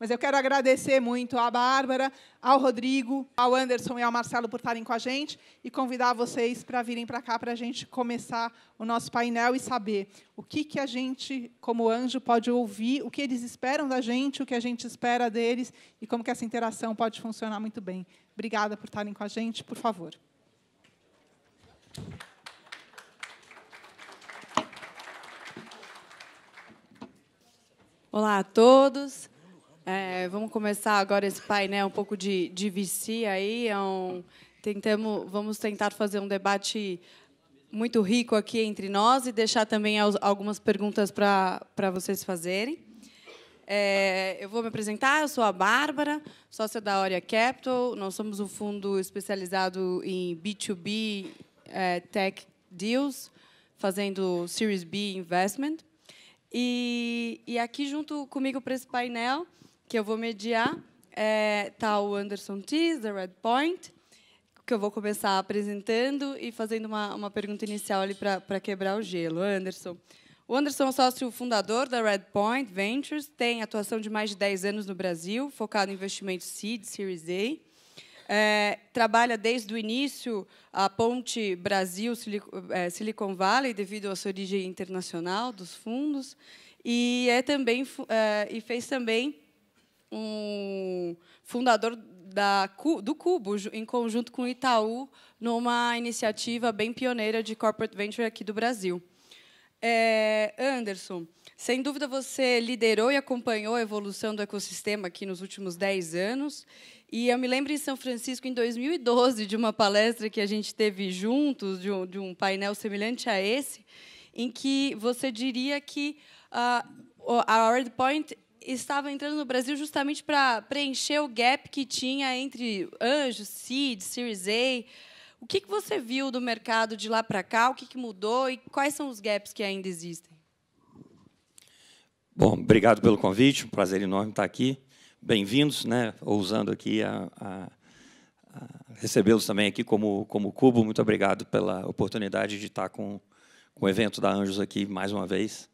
Mas eu quero agradecer muito à Bárbara, ao Rodrigo, ao Anderson e ao Marcelo por estarem com a gente e convidar vocês para virem para cá para a gente começar o nosso painel e saber o que a gente, como Anjo, pode ouvir, o que eles esperam da gente, o que a gente espera deles e como que essa interação pode funcionar muito bem. Obrigada por estarem com a gente, por favor. Olá a todos. Vamos começar agora esse painel um pouco de VC aí. Vamos tentar fazer um debate muito rico aqui entre nós e deixar também algumas perguntas para vocês fazerem. Eu vou me apresentar. Eu sou a Bárbara, sócia da Aurea Capital. Nós somos um fundo especializado em B2B Tech Deals, fazendo Series B Investment. E aqui, junto comigo para esse painel, que eu vou mediar, está o Anderson Tees, da Redpoint, que eu vou começar apresentando e fazendo uma pergunta inicial ali para quebrar o gelo. Anderson. O Anderson é sócio fundador da Redpoint Ventures, tem atuação de mais de 10 anos no Brasil, focado em investimentos seed, Series A. Trabalha desde o início a ponte Brasil-Silicon Valley, devido à sua origem internacional dos fundos, e fez também um fundador do Cubo, em conjunto com o Itaú, numa iniciativa bem pioneira de corporate venture aqui do Brasil. Anderson, sem dúvida você liderou e acompanhou a evolução do ecossistema aqui nos últimos 10 anos. E eu me lembro em São Francisco, em 2012, de uma palestra que a gente teve juntos, de um painel semelhante a esse, em que você diria que a Redpoint estava entrando no Brasil justamente para preencher o gap que tinha entre Anjos, Seed, Series A. O que você viu do mercado de lá para cá? O que mudou e quais são os gaps que ainda existem? Bom, obrigado pelo convite. Um prazer enorme estar aqui. Bem-vindos, né? Ousando aqui a recebê-los também aqui como Cubo. Muito obrigado pela oportunidade de estar com o evento da Anjos aqui mais uma vez.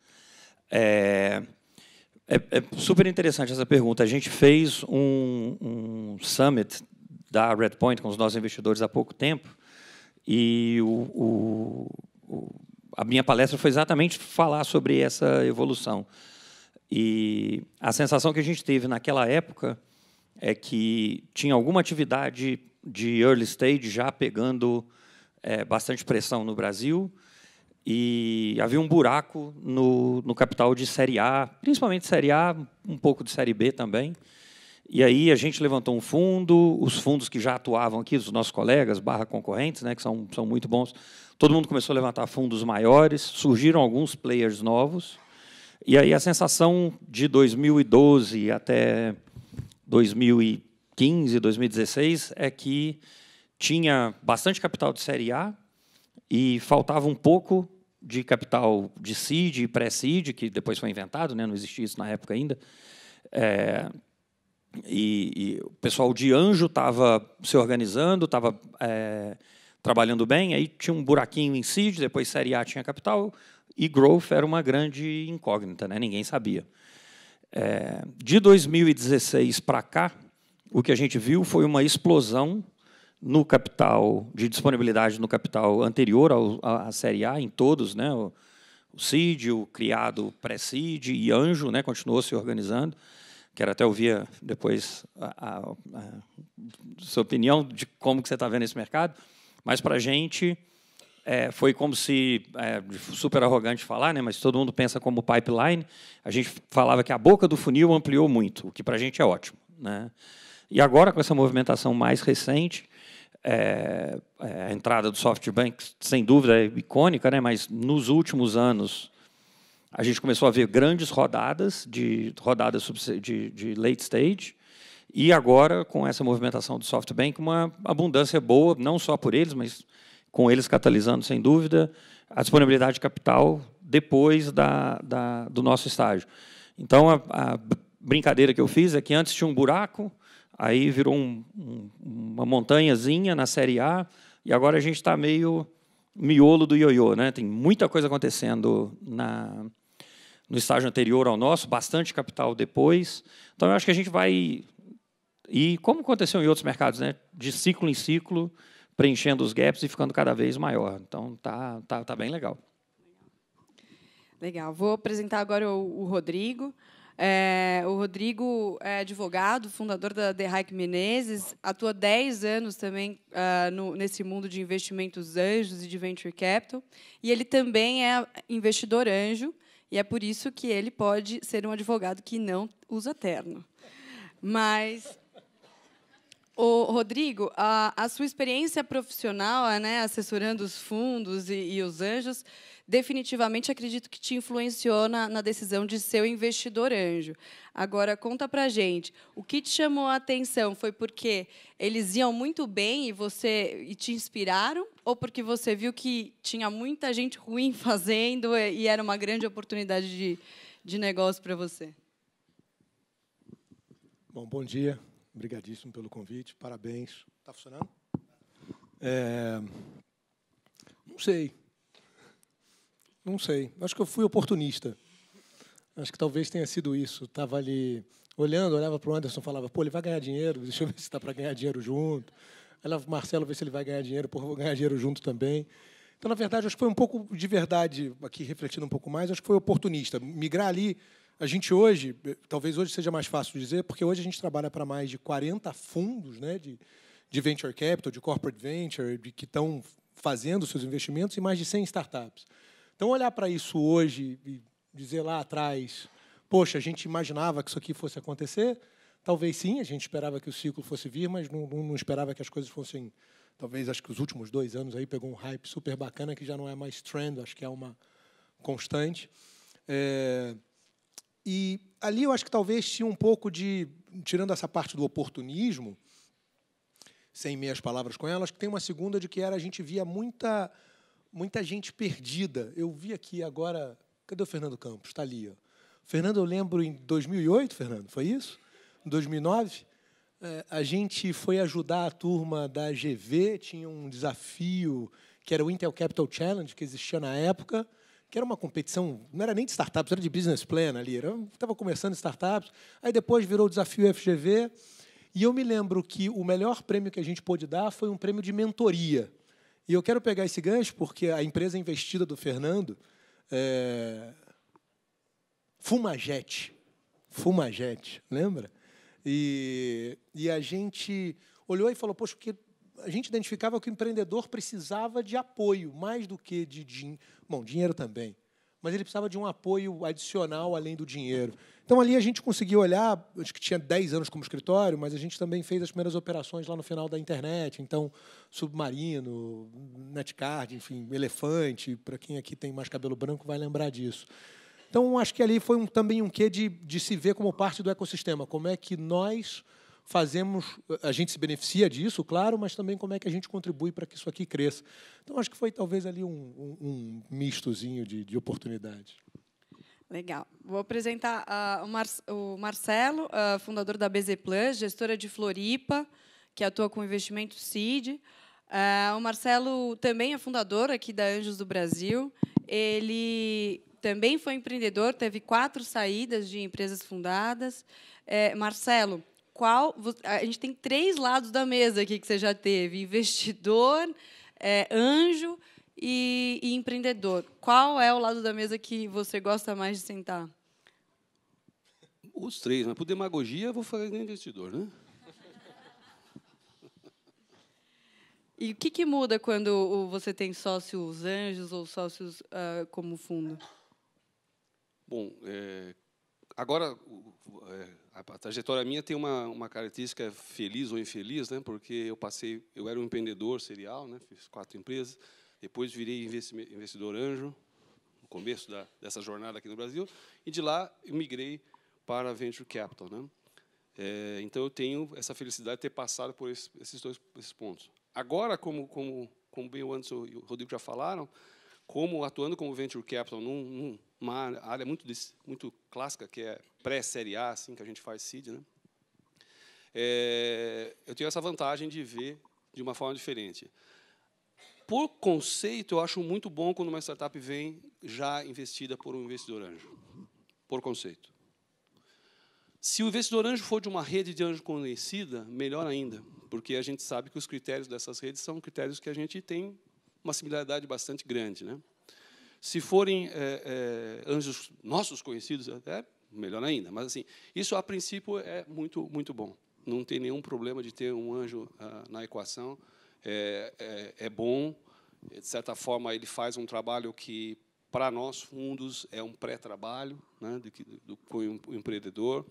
É super interessante essa pergunta. A gente fez um summit da Redpoint com os nossos investidores há pouco tempo e a minha palestra foi exatamente falar sobre essa evolução. E a sensação que a gente teve naquela época é que tinha alguma atividade de early stage já pegando bastante pressão no Brasil e havia um buraco no capital de Série A, principalmente Série A, um pouco de Série B também. E aí a gente levantou um fundo, os fundos que já atuavam aqui, os nossos colegas, /concorrentes, né, que são muito bons, todo mundo começou a levantar fundos maiores, surgiram alguns players novos. E aí a sensação de 2012 até 2015, 2016 é que tinha bastante capital de Série A e faltava um pouco de capital de seed e pré-seed, que depois foi inventado, né? Não existia isso na época ainda. E o pessoal de Anjo estava se organizando, estava trabalhando bem, aí tinha um buraquinho em seed, depois Série A tinha capital, e growth era uma grande incógnita, né? Ninguém sabia. De 2016 para cá, o que a gente viu foi uma explosão no capital, de disponibilidade no capital anterior à Série A, em todos, né? O seed, o criado pré-seed e Anjo, né? Continuou se organizando. Quero até ouvir depois a sua opinião de como que você está vendo esse mercado. Mas, para a gente, foi como se, super arrogante falar, né, mas todo mundo pensa como pipeline, a gente falava que a boca do funil ampliou muito, o que para a gente é ótimo, né? E agora, com essa movimentação mais recente, a entrada do SoftBank, sem dúvida, é icônica, né, mas nos últimos anos a gente começou a ver grandes rodadas de late stage, e agora, com essa movimentação do SoftBank, uma abundância boa, não só por eles, mas com eles catalisando, sem dúvida, a disponibilidade de capital depois do nosso estágio. Então, a brincadeira que eu fiz é que antes tinha um buraco, aí virou uma montanhazinha na Série A, e agora a gente está meio miolo do ioiô, né? Tem muita coisa acontecendo no estágio anterior ao nosso, bastante capital depois. Então, eu acho que a gente vai... E como aconteceu em outros mercados, né, de ciclo em ciclo, preenchendo os gaps e ficando cada vez maior. Então, tá bem legal. Legal. Vou apresentar agora o Rodrigo. O Rodrigo é advogado, fundador da The Hayek Menezes, atua 10 anos também nesse mundo de investimentos anjos e de venture capital, e ele também é investidor anjo, e é por isso que ele pode ser um advogado que não usa terno. Mas, Rodrigo, a sua experiência profissional, né, assessorando os fundos e os anjos, definitivamente acredito que te influenciou na decisão de ser o investidor anjo. Agora, conta para a gente, o que te chamou a atenção? Foi porque eles iam muito bem e te inspiraram? Ou porque você viu que tinha muita gente ruim fazendo e era uma grande oportunidade de negócio para você? Bom dia. Obrigadíssimo pelo convite. Parabéns. Está funcionando? Não sei. Acho que eu fui oportunista. Acho que talvez tenha sido isso. Estava ali olhando, olhava para o Anderson e falava, pô, ele vai ganhar dinheiro, deixa eu ver se está para ganhar dinheiro junto. Aí olhava para o Marcelo, ver se ele vai ganhar dinheiro, pô, eu vou ganhar dinheiro junto também. Então, na verdade, acho que foi um pouco de verdade, aqui refletindo um pouco mais, acho que foi oportunista. Migrar ali, a gente hoje, talvez hoje seja mais fácil de dizer, porque hoje a gente trabalha para mais de 40 fundos, né, de venture capital, de corporate venture, que estão fazendo seus investimentos, e mais de 100 startups. Então, olhar para isso hoje e dizer lá atrás, poxa, a gente imaginava que isso aqui fosse acontecer, talvez sim, a gente esperava que o ciclo fosse vir, mas não esperava que as coisas fossem... Talvez, acho que os últimos 2 anos aí pegou um hype super bacana, que já não é mais trend, acho que é uma constante. E ali eu acho que talvez tinha um pouco de... Tirando essa parte do oportunismo, sem meias palavras com ela, acho que tem uma segunda de que a gente via muita gente perdida. Eu vi aqui agora... Cadê o Fernando Campos? Está ali. Ó. Fernando, eu lembro em 2008, Fernando, foi isso? Em 2009, a gente foi ajudar a turma da GV, tinha um desafio que era o Intel Capital Challenge, que existia na época, que era uma competição, não era nem de startups, era de business plan ali. Estava começando startups, aí depois virou o desafio FGV, e eu me lembro que o melhor prêmio que a gente pôde dar foi um prêmio de mentoria. E eu quero pegar esse gancho, porque a empresa investida do Fernando... Fumajet, lembra? E a gente olhou e falou, poxa, porque a gente identificava que o empreendedor precisava de apoio, mais do que de dinheiro também, mas ele precisava de um apoio adicional além do dinheiro. Então, ali a gente conseguiu olhar, acho que tinha 10 anos como escritório, mas a gente também fez as primeiras operações lá no final da internet, então, Submarino, Netcard, enfim, Elefante, para quem aqui tem mais cabelo branco vai lembrar disso. Então, acho que ali foi também um quê de se ver como parte do ecossistema, como é que nós fazemos, a gente se beneficia disso, claro, mas também como é que a gente contribui para que isso aqui cresça. Então, acho que foi talvez ali um mistozinho de oportunidades. Legal. Vou apresentar o Marcelo, fundador da BZ Plus, gestora de Floripa, que atua com investimento seed. O Marcelo também é fundador aqui da Anjos do Brasil. Ele também foi empreendedor, teve 4 saídas de empresas fundadas. Marcelo, a gente tem 3 lados da mesa aqui que você já teve: investidor, anjo e empreendedor. Qual é o lado da mesa que você gosta mais de sentar? Os 3, mas por demagogia eu vou fazer investidor, né? E o que muda quando você tem sócios anjos ou sócios como fundo? Bom, agora a trajetória minha tem uma característica feliz ou infeliz, né? Porque eu era um empreendedor serial, né? Fiz 4 empresas. Depois virei investidor anjo, no começo dessa jornada aqui no Brasil, e de lá eu migrei para Venture Capital, né? Então, eu tenho essa felicidade de ter passado por esses pontos. Agora, como bem o Anderson e o Rodrigo já falaram, atuando como Venture Capital numa área muito clássica, que é pré-série A, assim, que a gente faz seed, né? Eu tenho essa vantagem de ver de uma forma diferente. Por conceito, eu acho muito bom quando uma startup vem já investida por um investidor anjo. por conceito. Se o investidor anjo for de uma rede de anjo conhecida, melhor ainda, porque a gente sabe que os critérios dessas redes são critérios que a gente tem uma similaridade bastante grande, né? Se forem anjos nossos conhecidos, melhor ainda. Mas, assim, isso, a princípio, é muito, muito bom. Não tem nenhum problema de ter um anjo na equação. É bom. De certa forma, ele faz um trabalho que, para nós, fundos, é um pré-trabalho, né, com o empreendedor.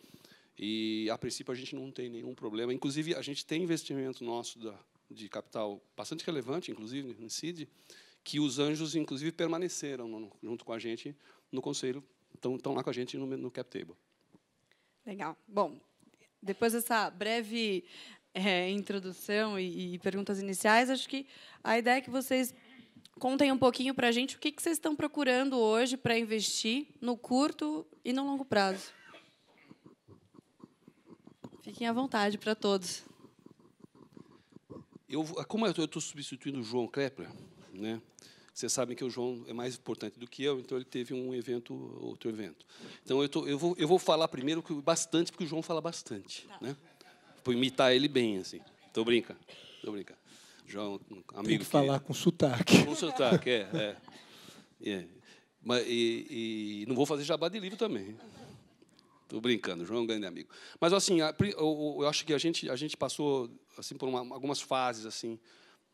E, a princípio, a gente não tem nenhum problema. Inclusive, a gente tem investimento nosso de capital bastante relevante, inclusive, no CID, que os anjos, inclusive, permaneceram junto com a gente no conselho, estão lá com a gente no cap table. Legal. Bom, depois dessa breve introdução e perguntas iniciais, acho que a ideia é que vocês contem um pouquinho para a gente o que vocês estão procurando hoje para investir no curto e no longo prazo. Fiquem à vontade para todos. Como eu estou substituindo o João Klepler, né? Vocês sabem que o João é mais importante do que eu, então ele teve outro evento. Então eu vou falar primeiro bastante, porque o João fala bastante, né? Vou imitar ele bem, assim. Estou brincando. João, amigo. Tem que falar com sotaque. Com sotaque, Mas, não vou fazer jabá de livro também. Estou brincando, o João é um grande amigo. Mas, assim, eu acho que a gente passou assim, por algumas fases assim,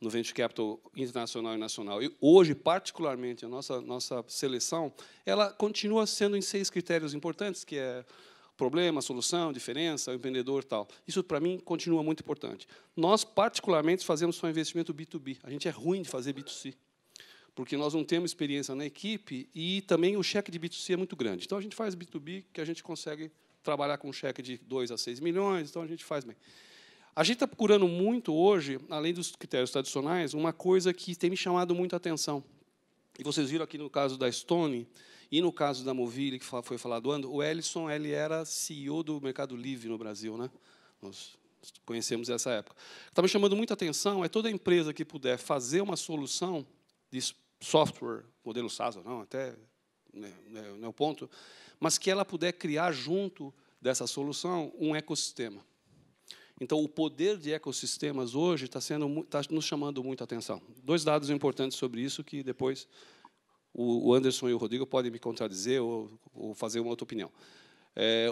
no Venture Capital internacional e nacional. E hoje, particularmente, a nossa seleção ela continua sendo em 6 critérios importantes, que é problema, solução, diferença, o empreendedor e tal. Isso, para mim, continua muito importante. Nós, particularmente, fazemos só investimento B2B. A gente é ruim de fazer B2C, porque nós não temos experiência na equipe e também o cheque de B2C é muito grande. Então, a gente faz B2B, que a gente consegue trabalhar com um cheque de 2 a 6 milhões, então a gente faz bem. A gente está procurando muito hoje, além dos critérios tradicionais, uma coisa que tem me chamado muito a atenção. E vocês viram aqui no caso da Stone e no caso da Movile, que foi falado antes, o Ellison ele era CEO do Mercado Livre no Brasil, né? Nós conhecemos essa época. O que está me chamando muita atenção é toda empresa que puder fazer uma solução de software, modelo SaaS ou não, até não é o ponto, mas que ela puder criar junto dessa solução um ecossistema. Então, o poder de ecossistemas hoje está nos chamando muita atenção. 2 dados importantes sobre isso que depois o Anderson e o Rodrigo podem me contradizer ou fazer uma outra opinião.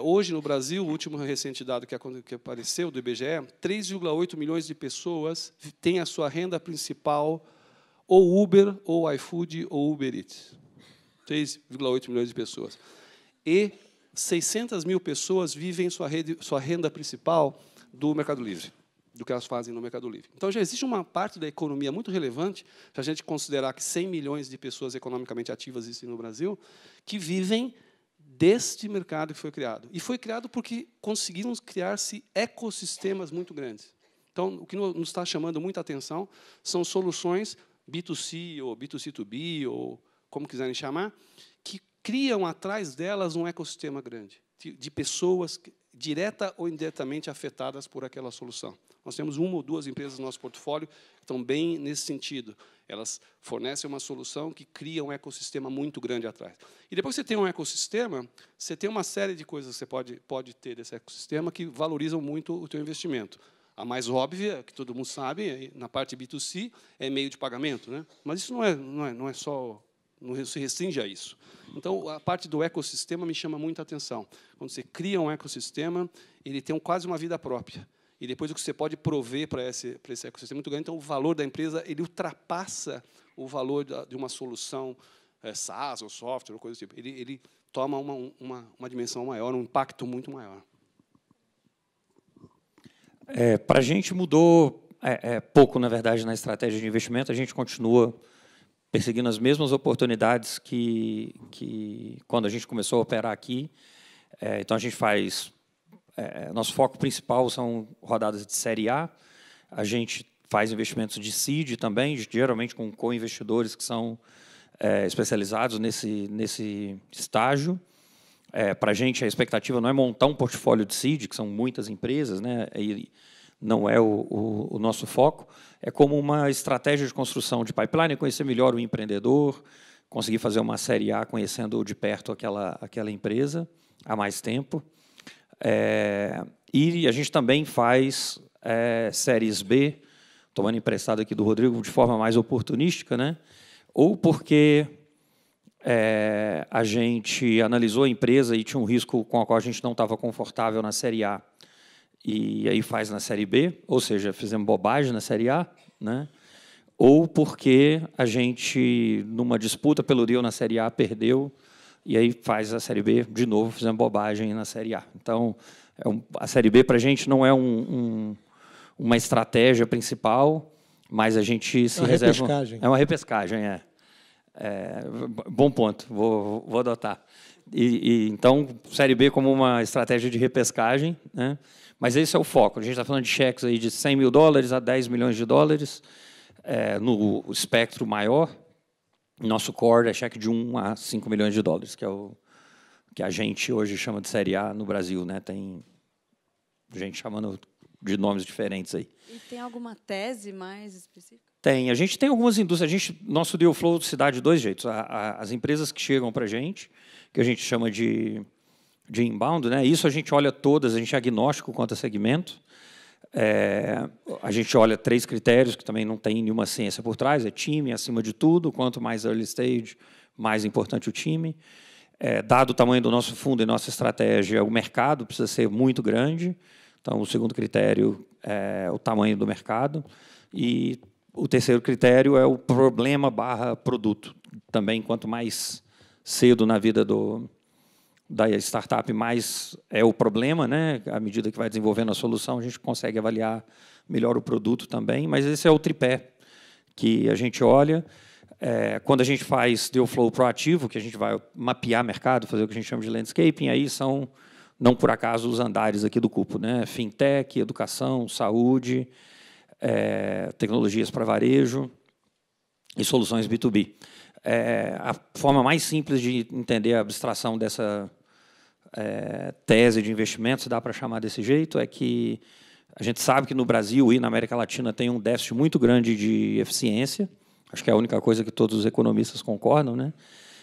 Hoje, no Brasil, o último recente dado que apareceu do IBGE, 3,8 milhões de pessoas têm a sua renda principal ou Uber, ou iFood, ou Uber Eats. 3,8 milhões de pessoas. E 600 mil pessoas vivem sua renda principal do Mercado Livre, do que elas fazem no Mercado Livre. Então, já existe uma parte da economia muito relevante, se a gente considerar que 100 milhões de pessoas economicamente ativas existem no Brasil, que vivem deste mercado que foi criado. E foi criado porque conseguimos criar-se ecossistemas muito grandes. Então, o que nos está chamando muita atenção são soluções B2C, ou B2C2B, ou como quiserem chamar, que criam atrás delas um ecossistema grande, de pessoas direta ou indiretamente afetadas por aquela solução. Nós temos 1 ou 2 empresas no nosso portfólio que estão bem nesse sentido. Elas fornecem uma solução que cria um ecossistema muito grande atrás. E depois que você tem um ecossistema, você tem uma série de coisas que você pode ter desse ecossistema que valorizam muito o teu investimento. A mais óbvia, que todo mundo sabe, na parte B2C, é meio de pagamento, né? Mas isso não é só... Não se restringe a isso. Então, a parte do ecossistema me chama muita atenção. Quando você cria um ecossistema, ele tem quase uma vida própria. E depois o que você pode prover para esse ecossistema é muito grande. Então, o valor da empresa ele ultrapassa o valor de uma solução SaaS ou software, ou coisa do tipo. Ele toma uma dimensão maior, um impacto muito maior. Para a gente mudou pouco, na verdade, na estratégia de investimento. A gente continua perseguindo as mesmas oportunidades que quando a gente começou a operar aqui. Então, a gente faz... nosso foco principal são rodadas de Série A. A gente faz investimentos de seed também, geralmente com co-investidores que são especializados nesse estágio. Para a gente, a expectativa não é montar um portfólio de seed, que são muitas empresas, né? E não é o nosso foco. É como uma estratégia de construção de pipeline, conhecer melhor o empreendedor, conseguir fazer uma série A conhecendo de perto aquela empresa, há mais tempo. E a gente também faz séries B, tomando emprestado aqui do Rodrigo, de forma mais oportunística, né? Ou porque a gente analisou a empresa e tinha um risco com o qual a gente não estava confortável na série A, e aí faz na série B, ou seja, fizemos bobagem na série A, né? Ou porque a gente, numa disputa pelo deal na série A, perdeu, e aí faz a série B de novo, fizemos bobagem na série A. Então, a série B para a gente não é uma estratégia principal, mas a gente se reserva. Repescagem. É uma repescagem, bom ponto, vou adotar. Então, série B como uma estratégia de repescagem, né? Mas esse é o foco. A gente está falando de cheques aí de $100 mil a $10 milhões, no espectro maior. Nosso core é cheque de $1 a $5 milhões, que é o que a gente hoje chama de série A no Brasil, né? Tem gente chamando de nomes diferentes aí. E tem alguma tese mais específica? Tem. A gente tem algumas indústrias. Nosso deal flow se dá de dois jeitos. As empresas que chegam para a gente, que a gente chama de inbound, né? Isso a gente olha todas, a gente é agnóstico quanto a segmento. A gente olha 3 critérios, que também não tem nenhuma ciência por trás, é time, acima de tudo, quanto mais early stage, mais importante o time. Dado o tamanho do nosso fundo e nossa estratégia, o mercado precisa ser muito grande. Então, o segundo critério é o tamanho do mercado. E o terceiro critério é o problema/produto. Também, quanto mais cedo na vida da startup, mais é o problema, né? À medida que vai desenvolvendo a solução, a gente consegue avaliar melhor o produto também. Mas esse é o tripé que a gente olha. Quando a gente faz deal flow proativo, que a gente vai mapear mercado, fazer o que a gente chama de landscaping, aí são, não por acaso, os andares aqui do cupo, né? Fintech, educação, saúde, tecnologias para varejo e soluções B2B. A forma mais simples de entender a abstração dessa tese de investimento, se dá para chamar desse jeito, é que a gente sabe que no Brasil e na América Latina tem um déficit muito grande de eficiência. Acho que é a única coisa que todos os economistas concordam, né?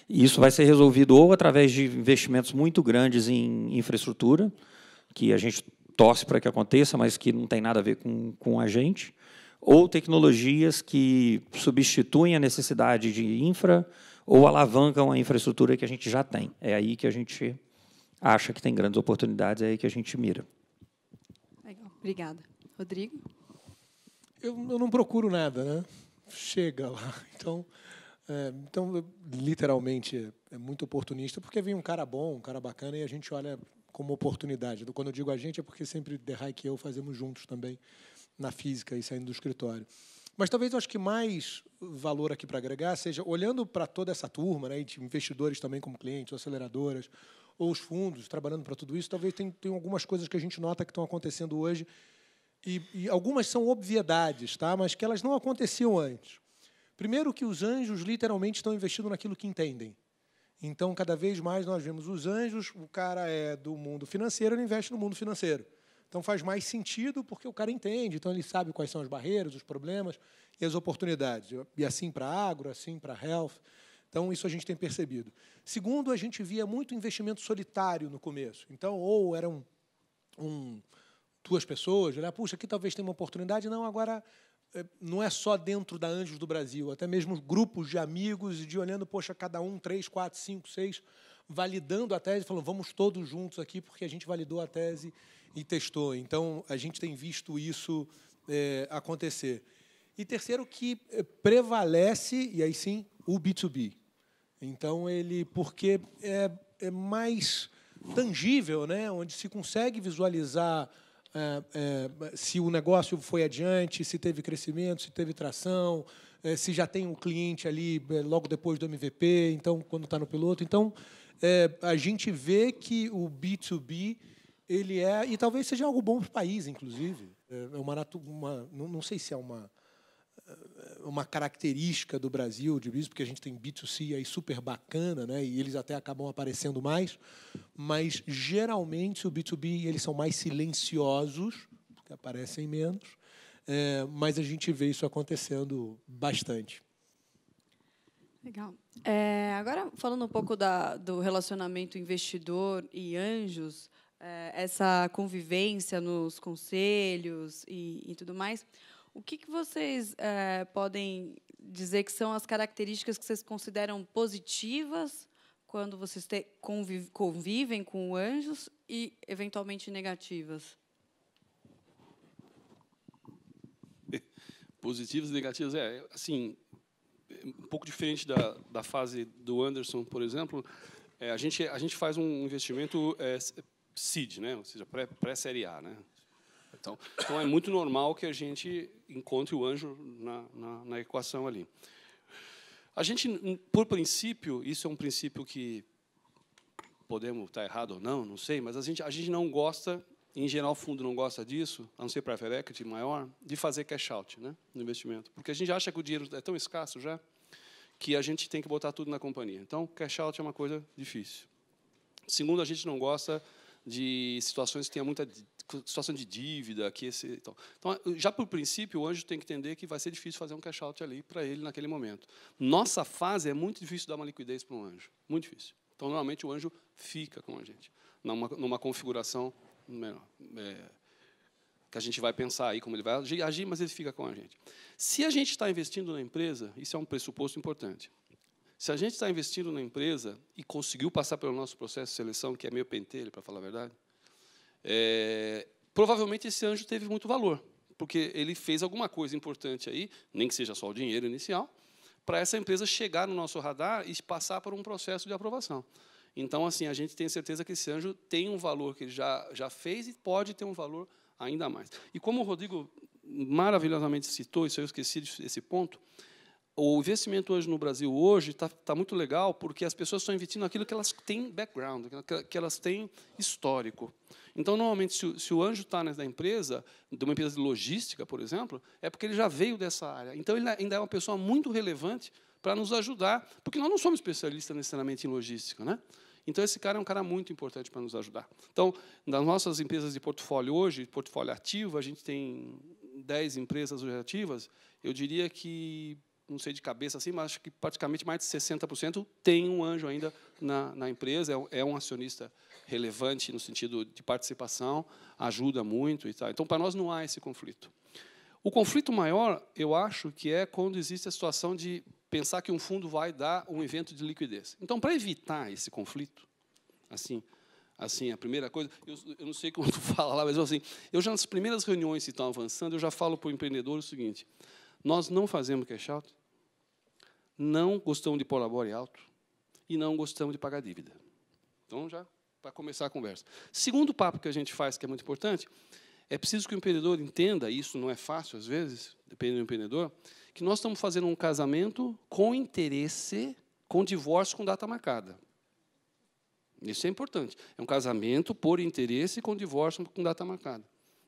E isso vai ser resolvido ou através de investimentos muito grandes em infraestrutura, que a gente torce para que aconteça, mas que não tem nada a ver com a gente, ou tecnologias que substituem a necessidade de infra ou alavancam a infraestrutura que a gente já tem. É aí que a gente acha que tem grandes oportunidades, é aí que a gente mira. Legal, obrigada. Rodrigo? Eu não procuro nada, né? Chega lá. Então, literalmente, é muito oportunista, porque vem um cara bom, um cara bacana, e a gente olha como oportunidade. Quando eu digo a gente, é porque sempre Derrai e eu fazemos juntos também, na física e saindo do escritório. Mas talvez eu acho que mais valor aqui para agregar seja, olhando para toda essa turma, né, de investidores também como clientes, ou aceleradoras, ou os fundos trabalhando para tudo isso, talvez tem algumas coisas que a gente nota que estão acontecendo hoje, e algumas são obviedades, tá? Mas que elas não aconteciam antes. Primeiro, que os anjos literalmente estão investindo naquilo que entendem. Então, cada vez mais nós vemos os anjos, o cara é do mundo financeiro, ele investe no mundo financeiro. Então, faz mais sentido porque o cara entende, então ele sabe quais são as barreiras, os problemas e as oportunidades. E assim para agro, assim para health. Então, isso a gente tem percebido. Segundo, a gente via muito investimento solitário no começo. Então, ou eram 2 pessoas, olhar, puxa, aqui talvez tenha uma oportunidade. Não, agora não é só dentro da Anjos do Brasil, até mesmo grupos de amigos e de olhando, poxa, cada um, 3, 4, 5, 6, validando a tese, falando, vamos todos juntos aqui, porque a gente validou a tese e testou. Então, a gente tem visto isso acontecer. E terceiro, que prevalece, e aí sim, o B2B. Então, porque é mais tangível, né? Onde se consegue visualizar se o negócio foi adiante, se teve crescimento, se teve tração, se já tem um cliente ali logo depois do MVP, então, quando está no piloto. Então, a gente vê que o B2B, ele e talvez seja algo bom para o país, inclusive. Não sei se é uma característica do Brasil, de business, porque a gente tem B2C aí super bacana, né? E eles até acabam aparecendo mais, mas geralmente o B2B eles são mais silenciosos, porque aparecem menos, mas a gente vê isso acontecendo bastante. Legal. Agora, falando um pouco do relacionamento investidor e anjos, essa convivência nos conselhos e tudo mais, o que vocês podem dizer que são as características que vocês consideram positivas quando vocês convivem com anjos e, eventualmente, negativas? Positivas e negativas, assim, um pouco diferente da fase do Anderson, por exemplo. A gente faz um investimento seed, né? Ou seja, pré-série A, né? Então é muito normal que a gente encontre o anjo na equação ali. A gente, por princípio, isso é um princípio que podemos estar errado ou não sei, mas a gente não gosta, em geral o fundo não gosta disso, a não ser private equity maior, de fazer cash out, né, no investimento. Porque a gente acha que o dinheiro é tão escasso já que a gente tem que botar tudo na companhia. Então, cash out é uma coisa difícil. Segundo, a gente não gosta de situações que tenha muita situação de dívida, então, já por princípio, o anjo tem que entender que vai ser difícil fazer um cash out ali para ele naquele momento. Nossa fase é muito difícil dar uma liquidez para um anjo, muito difícil. Então, normalmente, o anjo fica com a gente, numa configuração menor, que a gente vai pensar aí como ele vai agir, mas ele fica com a gente. Se a gente está investindo na empresa, isso é um pressuposto importante. Se a gente está investindo na empresa e conseguiu passar pelo nosso processo de seleção, que é meio pentelho, para falar a verdade, provavelmente esse anjo teve muito valor, porque ele fez alguma coisa importante aí, nem que seja só o dinheiro inicial, para essa empresa chegar no nosso radar e passar por um processo de aprovação. Então, assim, a gente tem certeza que esse anjo tem um valor que ele já fez e pode ter um valor ainda mais. E como o Rodrigo maravilhosamente citou, isso eu esqueci desse ponto, o investimento hoje no Brasil hoje está muito legal porque as pessoas estão investindo naquilo que elas têm background, que elas têm histórico. Então, normalmente, se o anjo está nessa empresa, de uma empresa de logística, por exemplo, é porque ele já veio dessa área. Então, ele ainda é uma pessoa muito relevante para nos ajudar, porque nós não somos especialistas necessariamente em logística, né? Então, esse cara é um cara muito importante para nos ajudar. Então, nas nossas empresas de portfólio hoje, portfólio ativo, a gente tem 10 empresas ativas, eu diria que, não sei de cabeça assim, mas acho que praticamente mais de 60% tem um anjo ainda na empresa, é um acionista relevante no sentido de participação, ajuda muito e tal. Então, para nós não há esse conflito. O conflito maior, eu acho, que é quando existe a situação de pensar que um fundo vai dar um evento de liquidez. Então, para evitar esse conflito, assim, a primeira coisa, eu não sei como tu fala lá, mas assim, eu já nas primeiras reuniões que estão avançando, eu já falo para o empreendedor o seguinte: nós não fazemos cash out, não gostamos de pôr labore alto e não gostamos de pagar dívida. Então, já para começar a conversa. Segundo papo que a gente faz, que é muito importante, é preciso que o empreendedor entenda, e isso não é fácil às vezes, depende do empreendedor, que nós estamos fazendo um casamento com interesse, com divórcio com data marcada. Isso é importante. É um casamento por interesse com divórcio com data marcada,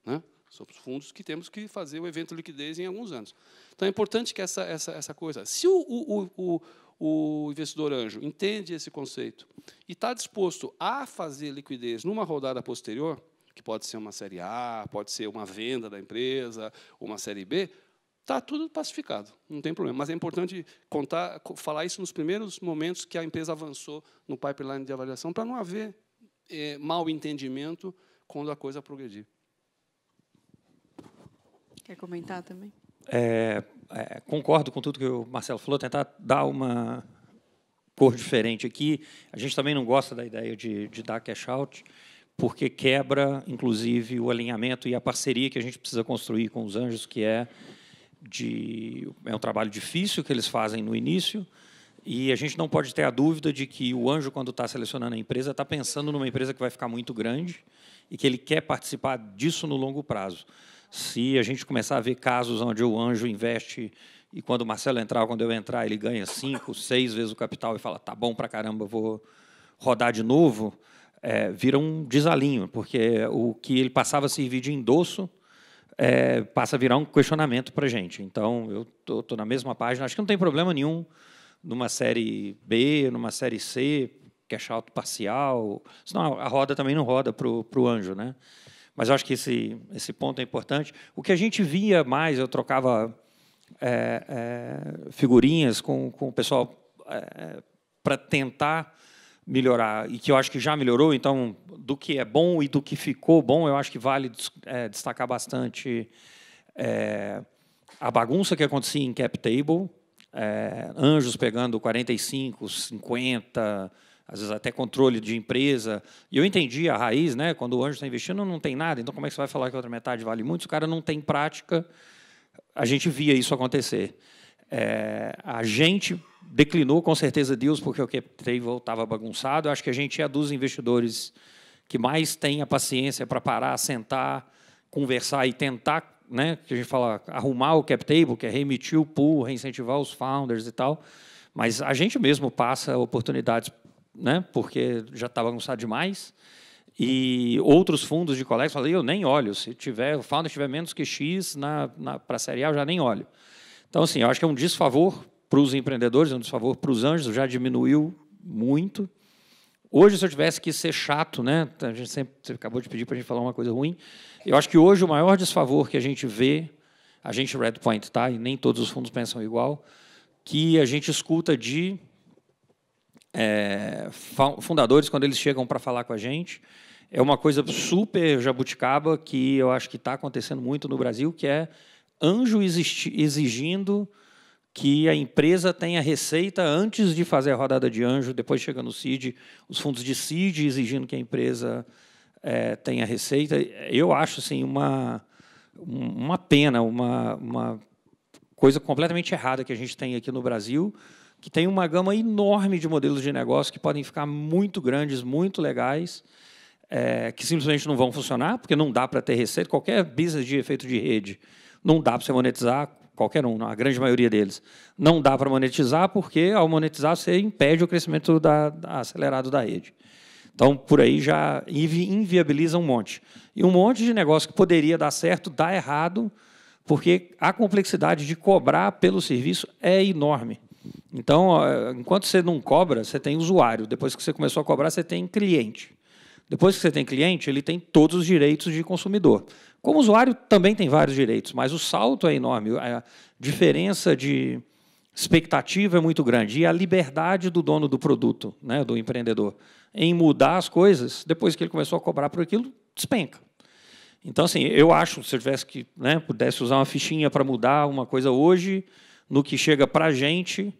né? São os fundos que temos que fazer o evento de liquidez em alguns anos. Então, é importante que essa coisa... Se o investidor anjo entende esse conceito e está disposto a fazer liquidez numa rodada posterior, que pode ser uma série A, pode ser uma venda da empresa, uma série B, está tudo pacificado, não tem problema. Mas é importante falar isso nos primeiros momentos que a empresa avançou no pipeline de avaliação, para não haver mal entendimento quando a coisa progredir. Quer comentar também? Concordo com tudo que o Marcelo falou, tentar dar uma cor diferente aqui. A gente também não gosta da ideia de dar cash out, porque quebra, inclusive, o alinhamento e a parceria que a gente precisa construir com os anjos, que é um trabalho difícil que eles fazem no início, e a gente não pode ter a dúvida de que o anjo, quando está selecionando a empresa, está pensando numa empresa que vai ficar muito grande e que ele quer participar disso no longo prazo. Se a gente começar a ver casos onde o anjo investe e, quando o Marcelo entrar ou quando eu entrar, ele ganha 5, 6 vezes o capital e fala, tá bom pra caramba, vou rodar de novo, vira um desalinho, porque o que ele passava a servir de endosso passa a virar um questionamento para a gente. Então, eu estou na mesma página. Acho que não tem problema nenhum numa série B, numa série C, cash out parcial, senão a roda também não roda para o anjo, né? Mas eu acho que esse ponto é importante. O que a gente via mais, eu trocava figurinhas com o pessoal para tentar melhorar, e que eu acho que já melhorou. Então, do que é bom e do que ficou bom, eu acho que vale destacar bastante a bagunça que acontecia em cap table, anjos pegando 45, 50, às vezes até controle de empresa. E eu entendi a raiz, né? Quando o anjo está investindo, não tem nada, então como é que você vai falar que a outra metade vale muito? Se o cara não tem prática, a gente via isso acontecer. A gente declinou, com certeza, deals, porque o cap table estava bagunçado. Eu acho que a gente é dos investidores que mais tem a paciência para parar, sentar, conversar e tentar, né, que a gente fala, arrumar o cap table, que é reemitir o pool, reincentivar os founders e tal. Mas a gente mesmo passa oportunidades, né, porque já está bagunçado demais. E outros fundos de colegas falam, eu nem olho. Se o founder tiver menos que X para a série A, eu já nem olho. Então, assim, eu acho que é um desfavor para os empreendedores, é um desfavor para os anjos, já diminuiu muito. Hoje, se eu tivesse que ser chato, né, a gente sempre, você acabou de pedir para a gente falar uma coisa ruim, eu acho que hoje o maior desfavor que a gente vê, a gente Redpoint, tá, e nem todos os fundos pensam igual, que a gente escuta de fundadores, quando eles chegam para falar com a gente, é uma coisa super jabuticaba que eu acho que está acontecendo muito no Brasil, que é anjo exigindo que a empresa tenha receita antes de fazer a rodada de anjo, depois chega no seed, os fundos de seed exigindo que a empresa tenha receita. Eu acho assim, uma pena, uma coisa completamente errada que a gente tem aqui no Brasil, que tem uma gama enorme de modelos de negócio que podem ficar muito grandes, muito legais, que simplesmente não vão funcionar, porque não dá para ter receita. Qualquer business de efeito de rede não dá para você monetizar, qualquer um, a grande maioria deles. Não dá para monetizar, porque, ao monetizar, você impede o crescimento acelerado da rede. Então, por aí já inviabiliza um monte. E um monte de negócio que poderia dar certo, dá errado, porque a complexidade de cobrar pelo serviço é enorme. Então, enquanto você não cobra, você tem usuário. Depois que você começou a cobrar, você tem cliente. Depois que você tem cliente, ele tem todos os direitos de consumidor. Como usuário, também tem vários direitos, mas o salto é enorme. A diferença de expectativa é muito grande. E a liberdade do dono do produto, né, do empreendedor, em mudar as coisas, depois que ele começou a cobrar por aquilo, despenca. Então, assim, eu acho, se eu tivesse que, né, pudesse usar uma fichinha para mudar uma coisa hoje, no que chega para a gente,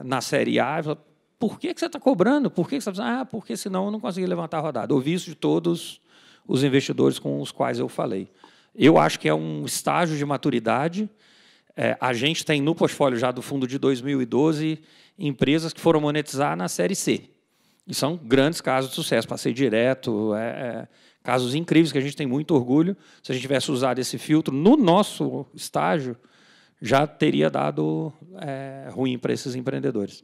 na série A, por que você está cobrando? Por que você está dizendo? Porque senão eu não consegui levantar a rodada. Ouvi isso de todos os investidores com os quais eu falei. Eu acho que é um estágio de maturidade. A gente tem no portfólio já do fundo de 2012 empresas que foram monetizar na série C. E são grandes casos de sucesso. Passei direto, casos incríveis que a gente tem muito orgulho. Se a gente tivesse usado esse filtro no nosso estágio, já teria dado ruim para esses empreendedores.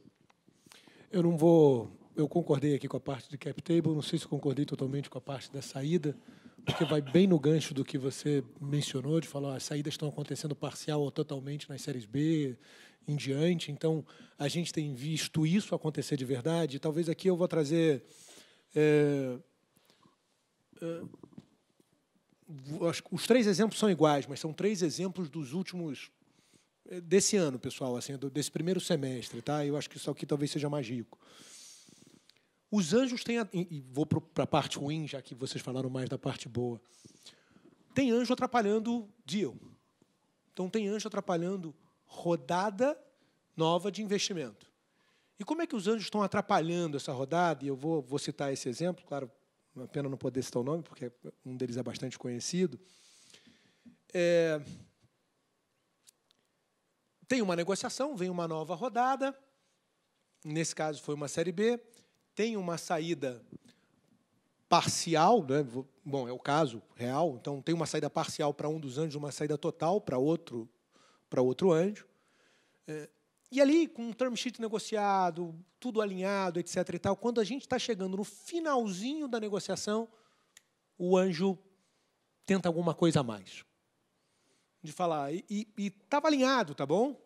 Eu concordei aqui com a parte de cap table, não sei se concordei totalmente com a parte da saída, porque vai bem no gancho do que você mencionou, de falar as saídas estão acontecendo parcial ou totalmente nas séries B em diante. Então, a gente tem visto isso acontecer de verdade. Talvez aqui eu vou trazer... acho que os 3 exemplos são iguais, mas são 3 exemplos dos últimos... desse ano, pessoal, assim, desse primeiro semestre. Tá? Eu acho que isso aqui talvez seja mais rico. Os anjos têm... E vou para a parte ruim, já que vocês falaram mais da parte boa. Tem anjo atrapalhando deal. Então, tem anjo atrapalhando rodada nova de investimento. E como é que os anjos estão atrapalhando essa rodada? E eu vou citar esse exemplo, claro, uma pena não poder citar o nome, porque um deles é bastante conhecido. Tem uma negociação, vem uma nova rodada. Nesse caso, foi uma série B. Tem uma saída parcial, né? Bom, é o caso real, então tem uma saída parcial para um dos anjos, uma saída total para outro anjo. E ali, com um term sheet negociado, tudo alinhado, etc. e tal, quando a gente está chegando no finalzinho da negociação, o anjo tenta alguma coisa a mais. De falar, e estava alinhado, tá bom?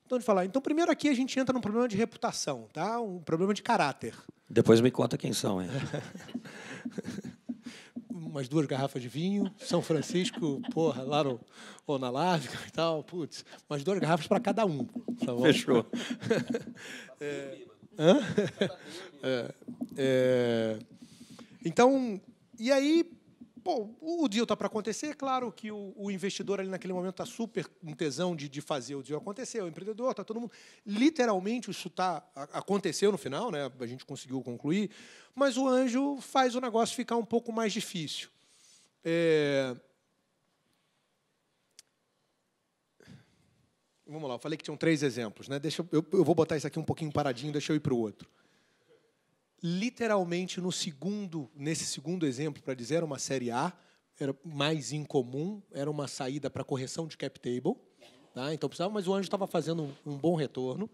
Então, de falar, então, primeiro aqui a gente entra num problema de reputação, tá? Um problema de caráter. Depois me conta quem são. umas 2 garrafas de vinho, São Francisco, porra, lá no, ou na Lávica e tal, putz, umas 2 garrafas para cada um. Tá bom? Fechou. Então, e aí, pô, o deal está para acontecer. Claro que o investidor ali naquele momento está super com tesão de fazer o deal acontecer. O empreendedor, está todo mundo. Literalmente, isso aconteceu no final, né? A gente conseguiu concluir, mas o anjo faz o negócio ficar um pouco mais difícil. Vamos lá, eu falei que tinham 3 exemplos, né? Eu vou botar isso aqui um pouquinho paradinho, deixa eu ir para o outro. Literalmente, nesse segundo exemplo, para dizer, era uma série A, era mais incomum, era uma saída para correção de cap table, tá? Então precisava, mas o anjo estava fazendo um bom retorno.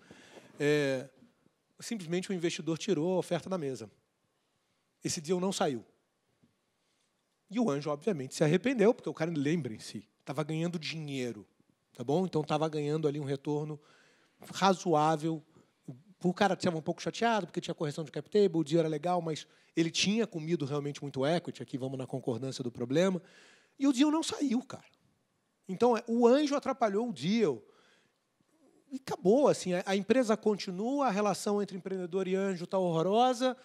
Simplesmente o investidor tirou a oferta da mesa. Esse deal não saiu. E o anjo, obviamente, se arrependeu, porque o cara, lembrem-se, estava ganhando dinheiro. Tá bom? Então, estava ganhando ali um retorno razoável. O cara estava um pouco chateado, porque tinha correção de cap table, o dia era legal, mas ele tinha comido realmente muito equity, aqui vamos na concordância do problema, e o deal não saiu, cara. Então, o anjo atrapalhou o deal. E acabou, assim, a empresa continua, a relação entre empreendedor e anjo está horrorosa,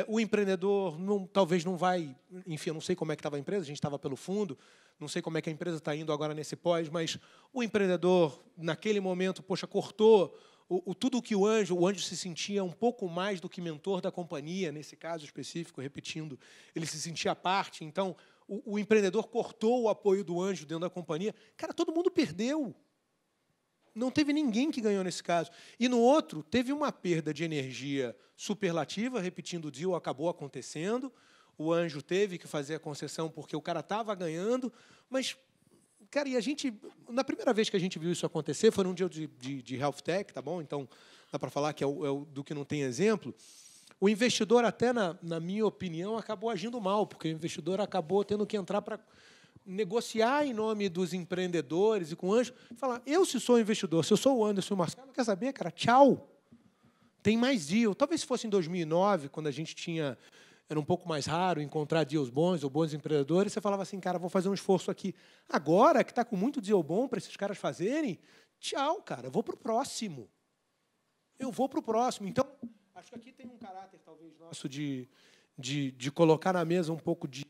o empreendedor talvez não vai... Enfim, eu não sei como é que estava a empresa, a gente estava pelo fundo, não sei como é que a empresa está indo agora nesse pós, mas o empreendedor, naquele momento, poxa, cortou tudo que o anjo se sentia um pouco mais do que mentor da companhia, nesse caso específico, repetindo, ele se sentia à parte. Então, o empreendedor cortou o apoio do anjo dentro da companhia. Cara, todo mundo perdeu. Não teve ninguém que ganhou nesse caso. E no outro, teve uma perda de energia superlativa, repetindo, o deal acabou acontecendo, o anjo teve que fazer a concessão porque o cara estava ganhando, mas, cara, e a gente, na primeira vez que a gente viu isso acontecer, foi num dia de health tech, tá bom? Então, dá para falar que é o do que não tem exemplo. O investidor, até na minha opinião, acabou agindo mal, porque o investidor acabou tendo que entrar para negociar em nome dos empreendedores e com o anjo, falar, se sou investidor, se eu sou o Anderson e o Marcelo, quer saber, cara, tchau. Tem mais deal. Talvez se fosse em 2009, quando a gente tinha... Era um pouco mais raro encontrar deals bons ou bons empreendedores, você falava assim, cara, vou fazer um esforço aqui. Agora, que está com muito deal bom para esses caras fazerem, tchau, cara, eu vou para o próximo. Eu vou para o próximo. Então, acho que aqui tem um caráter, talvez, nosso de colocar na mesa um pouco de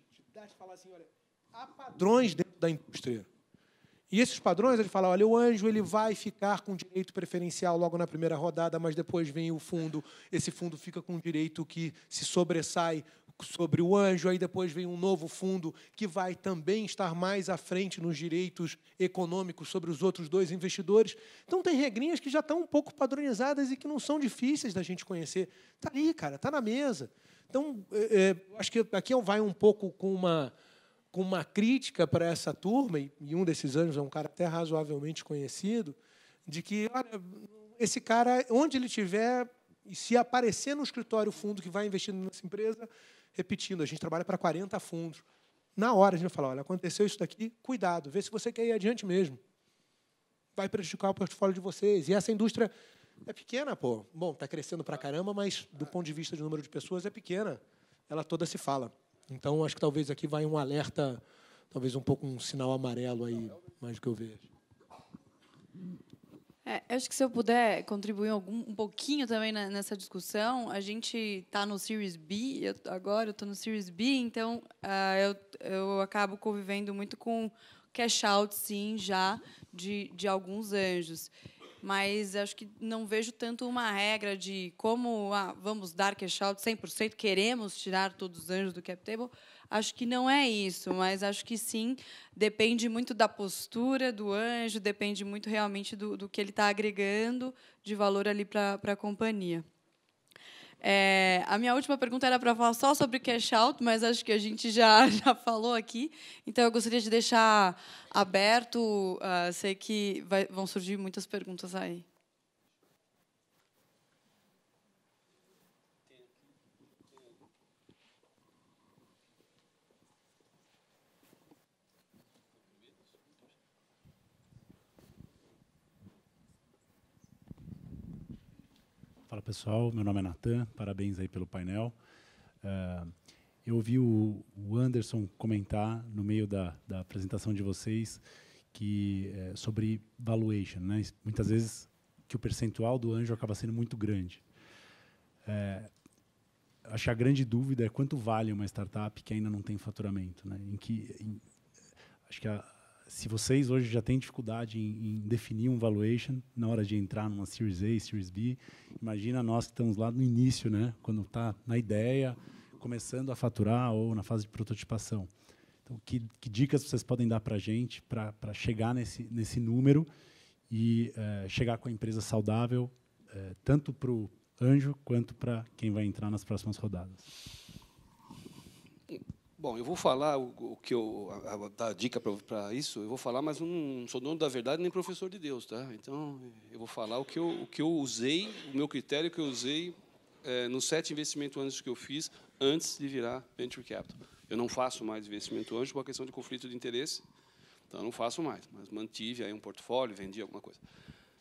falar assim, olha, há padrões dentro da indústria. E esses padrões, ele fala, olha, o anjo ele vai ficar com direito preferencial logo na primeira rodada, mas depois vem o fundo, esse fundo fica com direito que se sobressai sobre o anjo, aí depois vem um novo fundo que vai também estar mais à frente nos direitos econômicos sobre os outros 2 investidores. Então, tem regrinhas que já estão um pouco padronizadas e que não são difíceis da gente conhecer. Está ali, cara, está na mesa. Então, acho que aqui vai um pouco com uma crítica para essa turma, e um desses anjos é um cara até razoavelmente conhecido, de que, olha, esse cara, onde ele estiver, e se aparecer no escritório fundo que vai investir nessa empresa, repetindo, a gente trabalha para 40 fundos. Na hora, a gente vai falar, olha, aconteceu isso daqui, cuidado, vê se você quer ir adiante mesmo. Vai prejudicar o portfólio de vocês. E essa indústria é pequena, pô. Bom, está crescendo para caramba, mas, do ponto de vista de número de pessoas, é pequena. Ela toda se fala. Então, acho que talvez aqui vai um alerta, talvez um pouco um sinal amarelo aí, mais do que eu vejo. Acho que se eu puder contribuir um pouquinho também nessa discussão, a gente está no Series B, agora eu estou no Series B, então eu acabo convivendo muito com cash out, sim, já de alguns anjos. Mas acho que não vejo tanto uma regra de como vamos dar cash out 100%, queremos tirar todos os anjos do cap table. Acho que não é isso, mas acho que sim, depende muito da postura do anjo, depende muito realmente do que ele está agregando de valor ali para a companhia. A minha última pergunta era para falar só sobre cash out, mas acho que a gente já falou aqui. Então, eu gostaria de deixar aberto. Sei que vão surgir muitas perguntas aí. Fala, pessoal. Meu nome é Natan. Parabéns aí pelo painel. Eu ouvi o Anderson comentar no meio da apresentação de vocês sobre valuation, né? Muitas vezes que o percentual do anjo acaba sendo muito grande. Acho que a grande dúvida é quanto vale uma startup que ainda não tem faturamento, né? Acho que se vocês hoje já têm dificuldade em definir um valuation na hora de entrar numa Series A, Series B, imagina nós que estamos lá no início, né? Quando está na ideia, começando a faturar ou na fase de prototipação. Então, que dicas vocês podem dar para a gente para chegar nesse número e chegar com a empresa saudável, tanto para o anjo quanto para quem vai entrar nas próximas rodadas? Bom, eu vou falar o que dar dica para isso. Eu vou falar, mas não sou dono da verdade nem professor de Deus, tá? Então eu vou falar o que eu usei, o meu critério que eu usei nos 7 investimentos anjos que eu fiz antes de virar venture capital. Eu não faço mais investimento anjo por uma questão de conflito de interesse, então eu não faço mais, mas mantive aí um portfólio, vendi alguma coisa.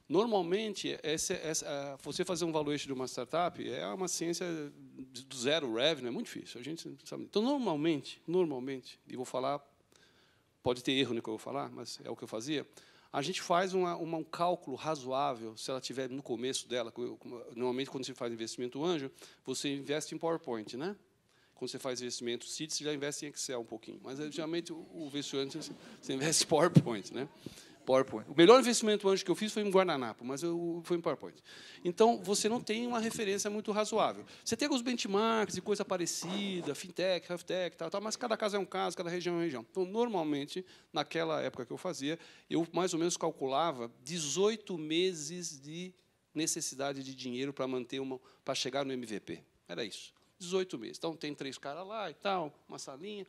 Normalmente, você fazer um valuation de uma startup é uma ciência do zero revenue, é muito difícil. A gente sabe. Então, normalmente, e vou falar, pode ter erro no que eu vou falar, mas é o que eu fazia, a gente faz um cálculo razoável, se ela estiver no começo dela. Normalmente, quando você faz investimento anjo, você investe em PowerPoint, né? Quando você faz investimento seed, você já investe em Excel um pouquinho. Mas, geralmente, o investimento você investe em PowerPoint, né? PowerPoint. O melhor investimento anjo que eu fiz foi em Guardanapo, mas foi em PowerPoint. Então, você não tem uma referência muito razoável. Você tem alguns benchmarks e coisa parecida, fintech, healthtech, tal, mas cada caso é um caso, cada região é uma região. Então, normalmente, naquela época que eu fazia, eu mais ou menos calculava 18 meses de necessidade de dinheiro para para chegar no MVP. Era isso. 18 meses. Então, tem 3 caras lá e tal, uma salinha,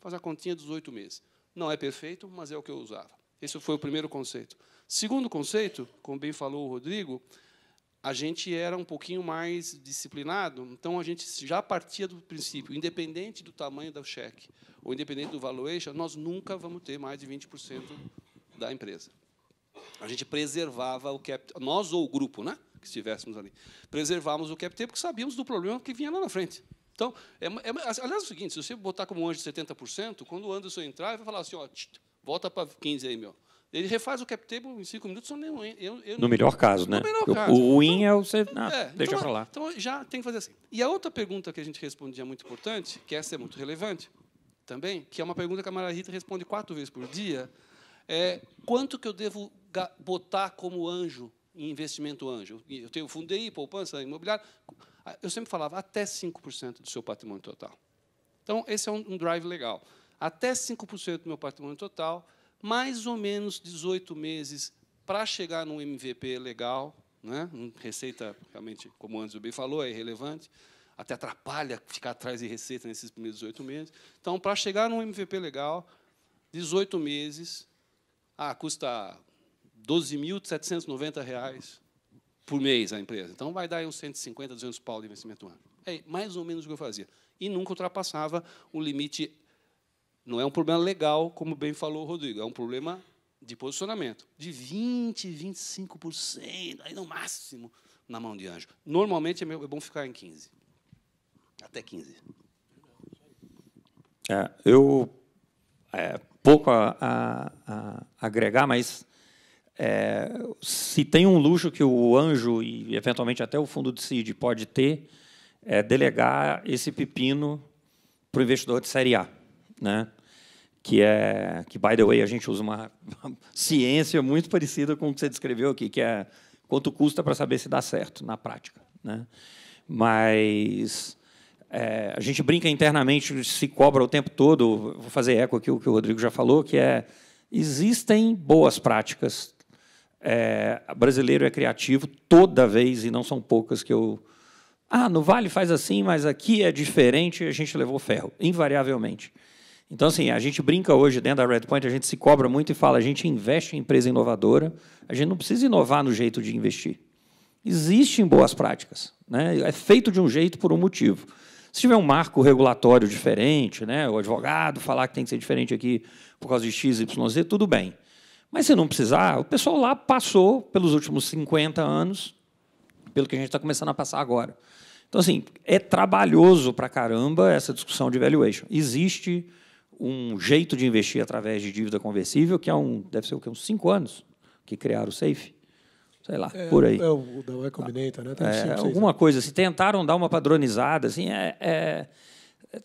faz a continha, 18 meses. Não é perfeito, mas é o que eu usava. Esse foi o primeiro conceito. Segundo conceito, como bem falou o Rodrigo, a gente era um pouquinho mais disciplinado, então a gente já partia do princípio, independente do tamanho do cheque, ou independente do valuation, nós nunca vamos ter mais de 20% da empresa. A gente preservava o cap, nós ou o grupo, né, que estivéssemos ali, preservávamos o cap table porque sabíamos do problema que vinha lá na frente. Então, aliás, é o seguinte, se você botar como anjo 70%, quando o Anderson entrar, ele vai falar assim, ó, volta para 15 aí, meu. Ele refaz o cap table em 5 minutos. No melhor caso, né? O ruim é você... deixa para lá. Então, já tem que fazer assim. E a outra pergunta que a gente respondia muito importante, que essa é muito relevante também, que é uma pergunta que a Maria Rita responde 4 vezes por dia, é quanto que eu devo botar como anjo em investimento anjo? Eu fundei poupança imobiliária. Eu sempre falava até 5% do seu patrimônio total. Então, esse é um drive legal. Até 5% do meu patrimônio total, mais ou menos 18 meses para chegar num MVP legal, né? Receita, realmente, como o Anderson bem falou, é irrelevante, até atrapalha ficar atrás de receita nesses primeiros 18 meses. Então, para chegar num MVP legal, 18 meses, custa R$ 12.790 por mês a empresa. Então, vai dar aí uns 150, 200 pau de investimento ano. É mais ou menos o que eu fazia. E nunca ultrapassava o limite. Não é um problema legal, como bem falou o Rodrigo, é um problema de posicionamento, de 20%, 25%, aí no máximo, na mão de anjo. Normalmente é bom ficar em 15%. Até 15%. Pouco a agregar, mas se tem um luxo que o anjo e, eventualmente, até o fundo de seed pode ter, é delegar esse pepino para o investidor de série A. Né? Que, by the way, a gente usa uma ciência muito parecida com o que você descreveu aqui, que é quanto custa para saber se dá certo na prática. Né? Mas a gente brinca internamente, se cobra o tempo todo, vou fazer eco aqui o que o Rodrigo já falou, que existem boas práticas. Brasileiro é criativo toda vez, e não são poucas que eu... no Vale faz assim, mas aqui é diferente, a gente levou ferro, invariavelmente. Então, assim, a gente brinca hoje dentro da Redpoint, a gente se cobra muito e fala, a gente investe em empresa inovadora, a gente não precisa inovar no jeito de investir. Existem boas práticas. Né? É feito de um jeito por um motivo. Se tiver um marco regulatório diferente, né, o advogado falar que tem que ser diferente aqui por causa de X, Y, Z, tudo bem. Mas, se não precisar, o pessoal lá passou, pelos últimos 50 anos, pelo que a gente está começando a passar agora. Então, assim, é trabalhoso para caramba essa discussão de valuation. Existe um jeito de investir através de dívida conversível, que deve ser o quê? Uns 5 anos que criaram o SAFE. Sei lá, por aí. É o da Y Combinator, né? Tem 5, 6 alguma anos. coisa assim. Tentaram dar uma padronizada. Assim,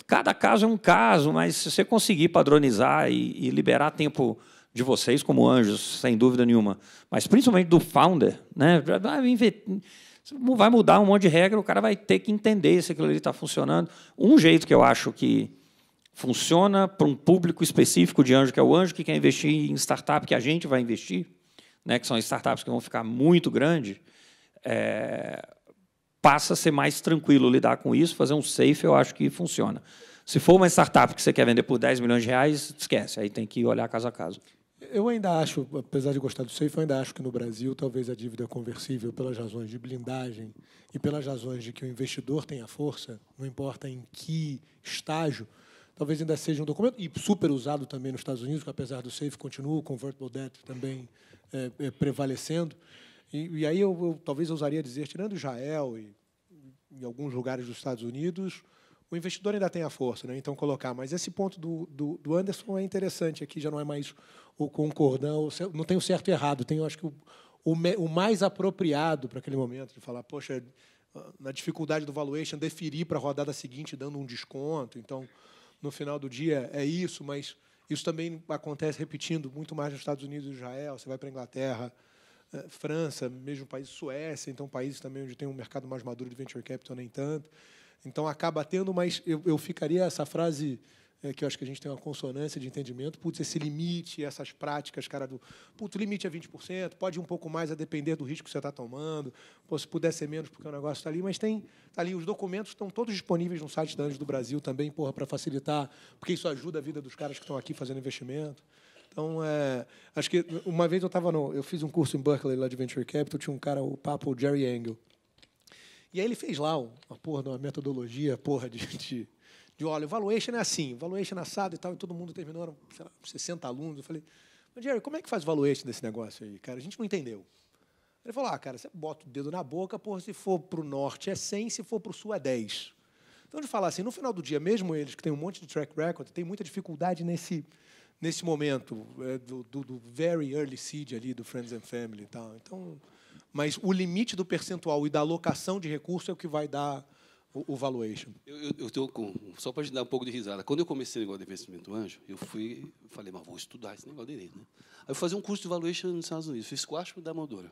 cada caso é um caso, mas se você conseguir padronizar e liberar tempo de vocês como anjos, sem dúvida nenhuma, mas principalmente do founder, né? Vai mudar um monte de regra, o cara vai ter que entender se aquilo ali está funcionando. Um jeito que eu acho que funciona para um público específico de anjo, que é o anjo que quer investir em startup que a gente vai investir, né, que são startups que vão ficar muito grandes, passa a ser mais tranquilo lidar com isso, fazer um SAFE, eu acho que funciona. Se for uma startup que você quer vender por 10 milhões de reais, esquece, aí tem que olhar caso a caso. Eu ainda acho, apesar de gostar do SAFE, eu ainda acho que no Brasil talvez a dívida conversível, pelas razões de blindagem e pelas razões de que o investidor tenha força, não importa em que estágio, talvez ainda seja um documento, e super usado também nos Estados Unidos, que apesar do SAFE continua o convertible debt também prevalecendo. E aí eu talvez ousaria dizer, tirando Israel e em alguns lugares dos Estados Unidos, o investidor ainda tem a força, né? Então colocar. Mas esse ponto do Anderson é interessante. Aqui já não é mais o concordão, não tem o certo e errado. Tem, eu acho que o mais apropriado para aquele momento de falar, poxa, na dificuldade do valuation, deferir para a rodada seguinte dando um desconto. Então, no final do dia é isso, mas isso também acontece repetindo muito mais nos Estados Unidos e Israel. Você vai para a Inglaterra, França, mesmo país, Suécia, então países também onde tem um mercado mais maduro de venture capital, nem tanto. Então, acaba tendo, mas eu ficaria essa frase, que eu acho que a gente tem uma consonância de entendimento, putz, esse limite, essas práticas, cara, putz, o limite é 20%, pode ir um pouco mais a depender do risco que você está tomando, pô, se puder ser menos porque o negócio está ali, mas tá ali, os documentos estão todos disponíveis no site da Anjos do Brasil também, para facilitar, porque isso ajuda a vida dos caras que estão aqui fazendo investimento. Então, acho que uma vez eu fiz um curso em Berkeley, lá de Venture Capital, tinha um cara, o papo, Jerry Engel. E aí ele fez lá uma metodologia, de olha, o valuation é assim, valuation assado e tal, e todo mundo terminou, eram, sei lá, 60 alunos. Eu falei, mas Jerry, como é que faz o valuation desse negócio aí, cara? A gente não entendeu. Ele falou, cara, você bota o dedo na boca, porra, se for para o norte é 100, se for para o sul é 10. Então, de falar assim, no final do dia, mesmo eles que têm um monte de track record, tem muita dificuldade nesse momento do very early seed ali, do Friends and Family e tal. Então, mas o limite do percentual e da alocação de recursos é o que vai dar o valuation. Eu tenho, só para te dar um pouco de risada, quando eu comecei o negócio de investimento anjo, eu falei, mas vou estudar esse negócio direito, né? Aí eu fui fazer um curso de valuation nos Estados Unidos, fiz 4 da Moldora.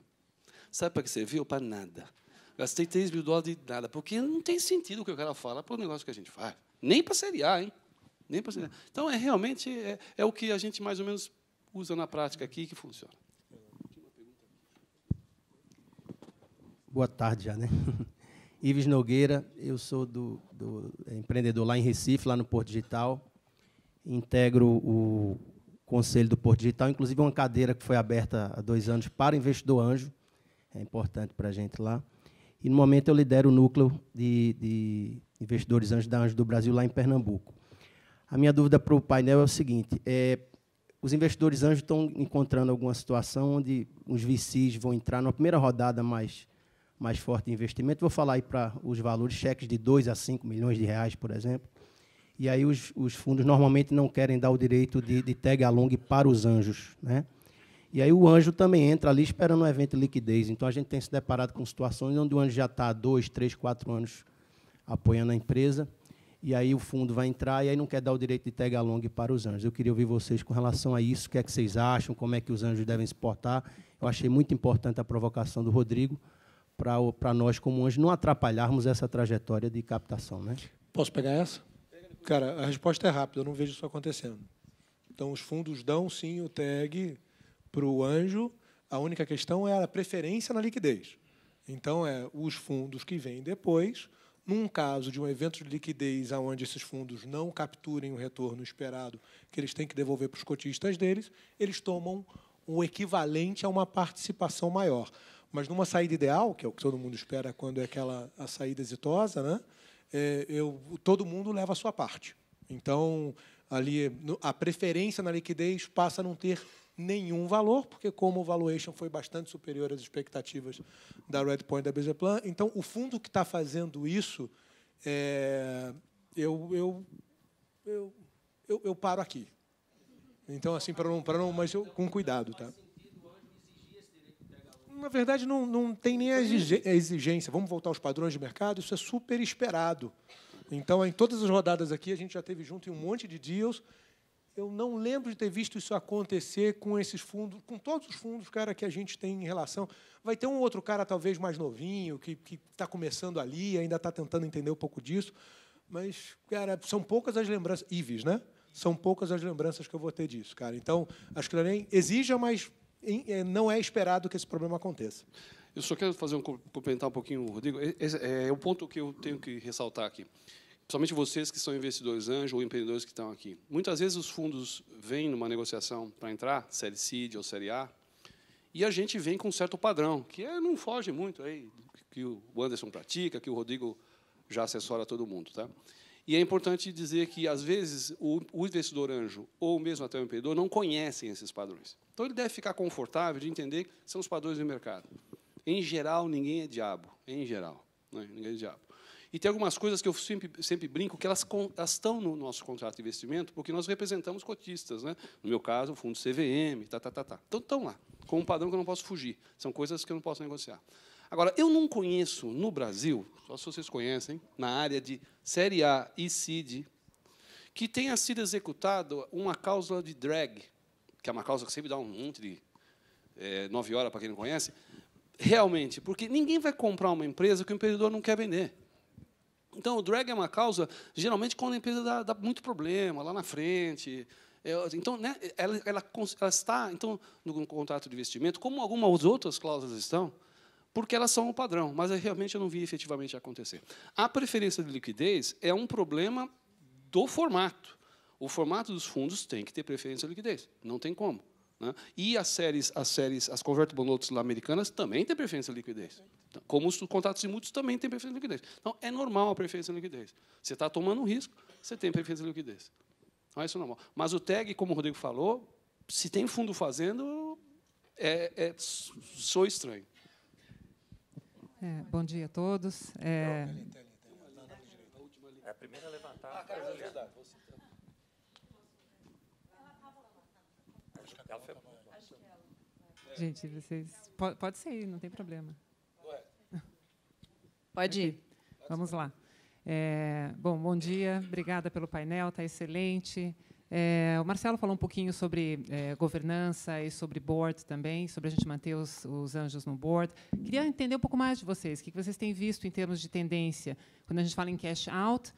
Sabe para que serviu? Para nada. Gastei $3 mil de nada, porque não tem sentido o que o cara fala para o negócio que a gente faz. Nem para Série A, hein? Nem para Série A. Então, realmente é o que a gente mais ou menos usa na prática aqui que funciona. Boa tarde já, né? Ives Nogueira, eu sou empreendedor lá em Recife, lá no Porto Digital. Integro o conselho do Porto Digital, inclusive uma cadeira que foi aberta há 2 anos para investidor anjo. É importante para a gente lá. E, no momento, eu lidero o núcleo de investidores anjos da Anjos do Brasil, lá em Pernambuco. A minha dúvida para o painel é o seguinte, os investidores anjos estão encontrando alguma situação onde os VCs vão entrar na primeira rodada mais forte de investimento. Vou falar aí para os valores, cheques de 2 a 5 milhões de reais, por exemplo. E aí os fundos normalmente não querem dar o direito de tag along para os anjos, né? E aí o anjo também entra ali esperando um evento de liquidez. Então, a gente tem se deparado com situações onde o anjo já está há 2, 3, 4 anos apoiando a empresa, e aí o fundo vai entrar e aí não quer dar o direito de tag along para os anjos. Eu queria ouvir vocês com relação a isso, o que é que vocês acham, como é que os anjos devem se portar. Eu achei muito importante a provocação do Rodrigo para nós, como anjos, não atrapalharmos essa trajetória de captação, né? Posso pegar essa? Cara, a resposta é rápida, eu não vejo isso acontecendo. Então, os fundos dão, sim, o tag para o anjo. A única questão é a preferência na liquidez. Então, os fundos que vêm depois, num caso de um evento de liquidez onde esses fundos não capturem o retorno esperado que eles têm que devolver para os cotistas deles, eles tomam o equivalente a uma participação maior. Mas, numa saída ideal, que é o que todo mundo espera quando é a saída exitosa, né, todo mundo leva a sua parte. Então, ali, a preferência na liquidez passa a não ter nenhum valor, porque como o valuation foi bastante superior às expectativas da Redpoint da Business Plan, então o fundo que está fazendo isso, eu paro aqui. Então, assim, para não, mas com cuidado, tá? Na verdade, não tem nem a exigência. Vamos voltar aos padrões de mercado, isso é super esperado. Então, em todas as rodadas aqui, a gente já teve junto em um monte de deals. Eu não lembro de ter visto isso acontecer com esses fundos, com todos os fundos, cara, que a gente tem em relação. Vai ter um outro cara, talvez, mais novinho, que está começando ali, ainda está tentando entender um pouco disso. Mas, cara, são poucas as lembranças. IVs, né? São poucas as lembranças que eu vou ter disso, cara. Então, acho que nem exija, mas não é esperado que esse problema aconteça. Eu só quero complementar um pouquinho, Rodrigo. Esse é o ponto que eu tenho que ressaltar aqui. Principalmente vocês que são investidores anjo ou empreendedores que estão aqui. Muitas vezes os fundos vêm numa negociação para entrar, série Seed ou série A, e a gente vem com um certo padrão, que não foge muito aí, que o Anderson pratica, que o Rodrigo já assessora todo mundo. Tá? E é importante dizer que, às vezes, o investidor anjo ou mesmo até o empreendedor não conhecem esses padrões. Então, ele deve ficar confortável de entender que são os padrões do mercado. Em geral, ninguém é diabo. Em geral, né? Ninguém é diabo. E tem algumas coisas que eu sempre brinco que elas estão no nosso contrato de investimento, porque nós representamos cotistas. Né? No meu caso, o fundo CVM, Então, estão lá, com um padrão que eu não posso fugir. São coisas que eu não posso negociar. Agora, eu não conheço no Brasil, só se vocês conhecem, na área de série A e Seed, que tenha sido executado uma cláusula de drag, que é uma cláusula que sempre dá um monte de 9 horas, para quem não conhece, realmente, porque ninguém vai comprar uma empresa que o empreendedor não quer vender. Então, o drag é uma causa, geralmente, quando a empresa dá muito problema lá na frente. Então, né, ela está então, no contrato de investimento, como algumas outras cláusulas estão, porque elas são o padrão, mas realmente eu não vi efetivamente acontecer. A preferência de liquidez é um problema do formato. O formato dos fundos tem que ter preferência de liquidez, não tem como. Né? E as convertible notes lá americanas também têm preferência de liquidez. Como os contratos de mútuos também têm preferência de liquidez. Então, é normal a preferência de liquidez. Você está tomando um risco, você tem preferência de liquidez. Então, isso é normal. Mas o TEG, como o Rodrigo falou, se tem fundo fazendo, sou estranho. Bom dia a todos. É a primeira a levantar. Gente, vocês... Pode ser, não tem problema. Pode ir. Vamos lá. Bom dia. Obrigada pelo painel, está excelente. O Marcelo falou um pouquinho sobre governança e sobre board também, sobre a gente manter os anjos no board. Queria entender um pouco mais de vocês, o que vocês têm visto em termos de tendência, quando a gente fala em cash out,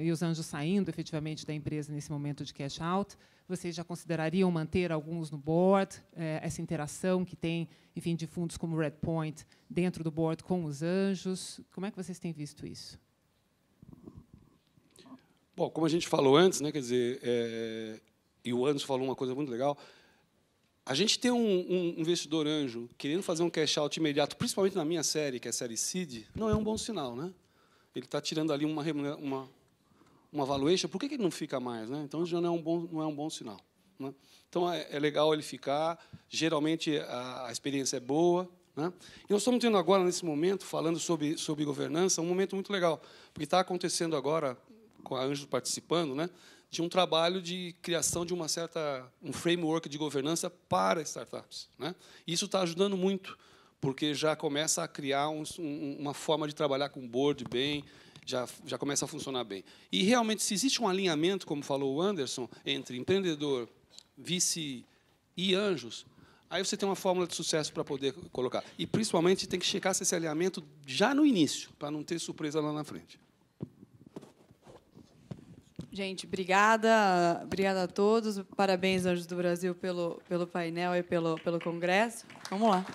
e os anjos saindo efetivamente da empresa nesse momento de cash out. Vocês já considerariam manter alguns no board, essa interação que tem, enfim, de fundos como Redpoint dentro do board com os anjos? Como é que vocês têm visto isso? Bom, como a gente falou antes, né, quer dizer, e o Anderson falou uma coisa muito legal, a gente tem um investidor anjo querendo fazer um cash out imediato, principalmente na minha série, que é a série Seed, não é um bom sinal, né? Ele está tirando ali uma valuation, por que ele não fica mais? Né? Então, já não é um bom sinal. Né? Então, é legal ele ficar, geralmente a experiência é boa. Né? E nós estamos tendo agora, nesse momento, falando sobre governança, um momento muito legal, porque está acontecendo agora, com a Anjos participando, né, de um trabalho de criação de um framework de governança para startups. Né? Isso está ajudando muito, porque já começa a criar uma forma de trabalhar com o board bem, já começa a funcionar bem. E, realmente, se existe um alinhamento, como falou o Anderson, entre empreendedor, vice e anjos, aí você tem uma fórmula de sucesso para poder colocar. E, principalmente, tem que checar esse alinhamento já no início, para não ter surpresa lá na frente. Gente, obrigada a todos. Parabéns, Anjos do Brasil, pelo painel e pelo congresso. Vamos lá.